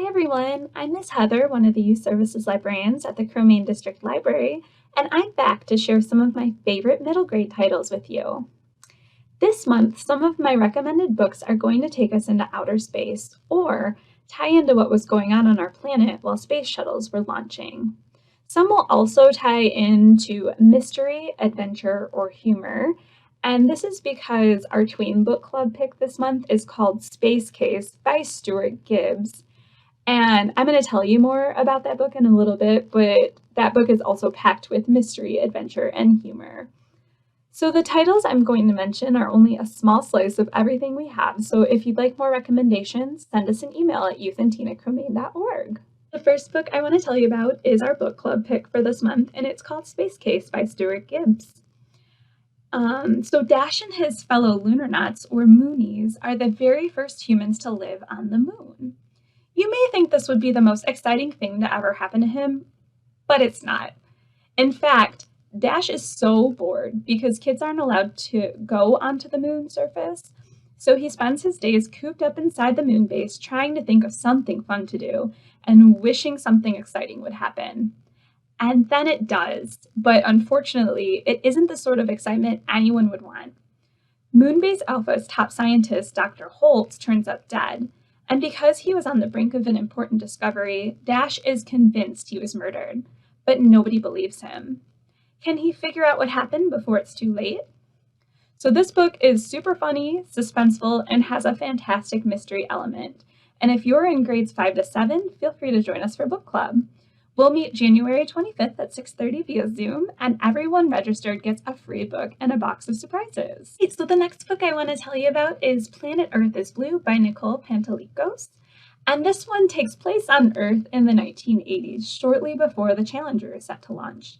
Hi everyone, I'm Miss Heather, one of the Youth Services librarians at the Cromaine District Library, and I'm back to share some of my favorite middle grade titles with you. This month, some of my recommended books are going to take us into outer space or tie into what was going on our planet while space shuttles were launching. Some will also tie into mystery, adventure, or humor, and this is because our Tween Book Club pick this month is called Space Case by Stuart Gibbs. And I'm going to tell you more about that book in a little bit, but that book is also packed with mystery, adventure, and humor. So the titles I'm going to mention are only a small slice of everything we have, so if you'd like more recommendations, send us an email at youthandteenacromaine.org. The first book I want to tell you about is our book club pick for this month, and it's called Space Case by Stuart Gibbs. So Dash and his fellow Lunarnauts, or Moonies, are the very first humans to live on the moon. You may think this would be the most exciting thing to ever happen to him, but it's not. In fact, Dash is so bored because kids aren't allowed to go onto the moon surface, so he spends his days cooped up inside the moon base trying to think of something fun to do and wishing something exciting would happen. And then it does, but unfortunately, it isn't the sort of excitement anyone would want. Moonbase Alpha's top scientist, Dr. Holtz, turns up dead, and because he was on the brink of an important discovery, Dash is convinced he was murdered, but nobody believes him. Can he figure out what happened before it's too late? So this book is super funny, suspenseful, and has a fantastic mystery element. And if you're in grades 5 to 7, feel free to join us for book club. We'll meet January 25th at 6:30 via Zoom, and everyone registered gets a free book and a box of surprises. So the next book I want to tell you about is Planet Earth is Blue by Nicole Panteleakos. And this one takes place on Earth in the 1980s, shortly before the Challenger is set to launch.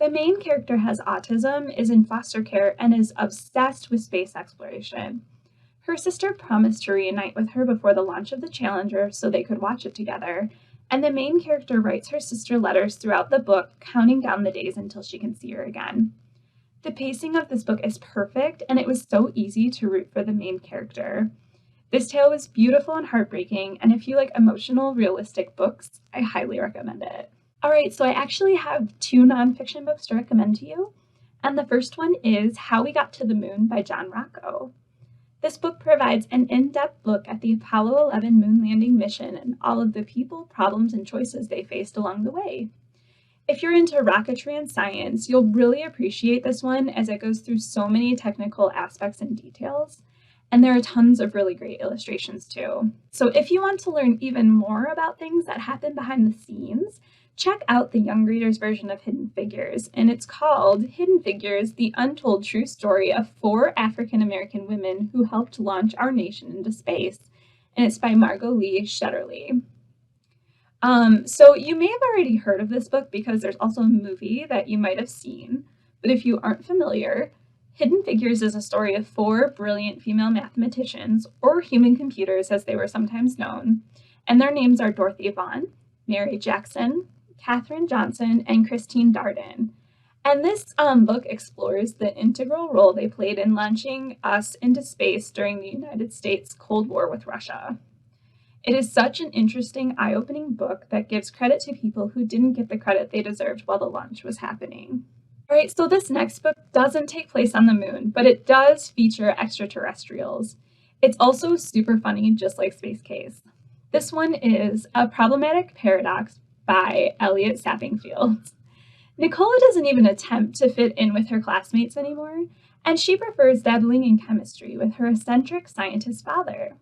The main character has autism, is in foster care, and is obsessed with space exploration. Her sister promised to reunite with her before the launch of the Challenger so they could watch it together, and the main character writes her sister letters throughout the book, counting down the days until she can see her again. The pacing of this book is perfect, and it was so easy to root for the main character. This tale was beautiful and heartbreaking, and if you like emotional, realistic books, I highly recommend it. Alright, so I actually have 2 nonfiction books to recommend to you, and the first one is How We Got to the Moon by John Rocco. This book provides an in-depth look at the Apollo 11 moon landing mission and all of the people, problems, and choices they faced along the way. If you're into rocketry and science, you'll really appreciate this one as it goes through so many technical aspects and details, and there are tons of really great illustrations too. So if you want to learn even more about things that happen behind the scenes, check out the young reader's version of Hidden Figures, and it's called Hidden Figures, The Untold True Story of 4 African-American Women Who Helped Launch Our Nation into Space, and it's by Margot Shetterley. So you may have already heard of this book because there's also a movie that you might have seen, but if you aren't familiar, Hidden Figures is a story of 4 brilliant female mathematicians, or human computers as they were sometimes known, and their names are Dorothy Vaughan, Mary Jackson, Katherine Johnson, and Christine Darden. And this book explores the integral role they played in launching us into space during the United States Cold War with Russia. It is such an interesting, eye-opening book that gives credit to people who didn't get the credit they deserved while the launch was happening. All right, so this next book doesn't take place on the moon, but it does feature extraterrestrials. It's also super funny, just like Space Case. This one is A Problematic Paradox by Eliot Sappingfield. Nicole doesn't even attempt to fit in with her classmates anymore, and she prefers dabbling in chemistry with her eccentric scientist father.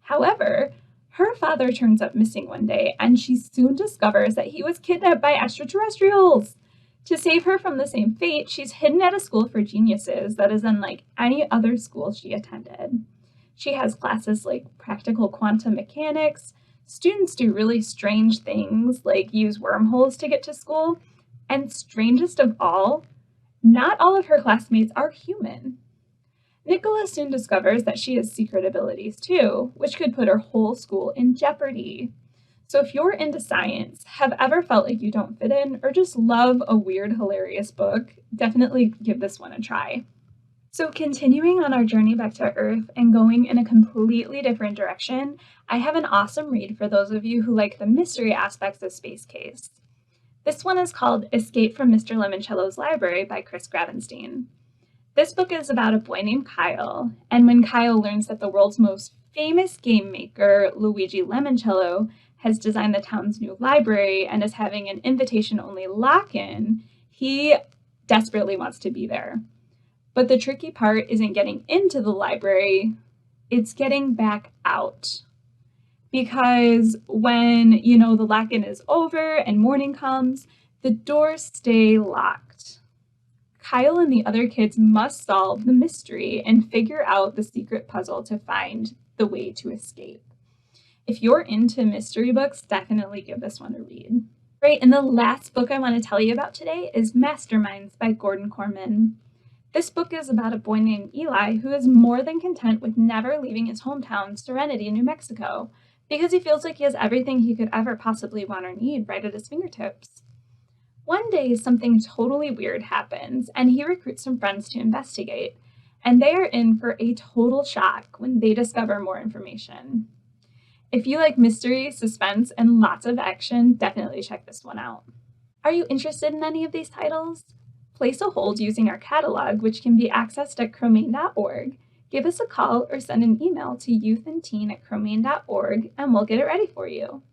However, her father turns up missing one day, and she soon discovers that he was kidnapped by extraterrestrials. To save her from the same fate, she's hidden at a school for geniuses that is unlike any other school she attended. She has classes like practical quantum mechanics. Students do really strange things like use wormholes to get to school. And strangest of all, not all of her classmates are human. Nicola soon discovers that she has secret abilities too, which could put her whole school in jeopardy. So if you're into science, have ever felt like you don't fit in, or just love a weird, hilarious book, definitely give this one a try. So continuing on our journey back to Earth and going in a completely different direction, I have an awesome read for those of you who like the mystery aspects of Space Case. This one is called Escape from Mr. Lemoncello's Library by Chris Grabenstein. This book is about a boy named Kyle, and when Kyle learns that the world's most famous game maker, Luigi Lemoncello, has designed the town's new library and is having an invitation-only lock-in, he desperately wants to be there. But the tricky part isn't getting into the library, it's getting back out. Because when, the lock-in is over and morning comes, the doors stay locked. Kyle and the other kids must solve the mystery and figure out the secret puzzle to find the way to escape. If you're into mystery books, definitely give this one a read. Right, and the last book I want to tell you about today is Masterminds by Korman. This book is about a boy named Eli who is more than content with never leaving his hometown, Serenity, New Mexico, because he feels like he has everything he could ever possibly want or need right at his fingertips. One day, something totally weird happens, and he recruits some friends to investigate, and they are in for a total shock when they discover more information. If you like mystery, suspense, and lots of action, definitely check this one out. Are you interested in any of these titles? Place a hold using our catalog, which can be accessed at cromaine.org. Give us a call or send an email to youthandteen@cromaine.org, and we'll get it ready for you.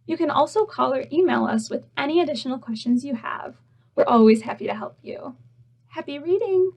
You can also call or email us with any additional questions you have. We're always happy to help you. Happy reading!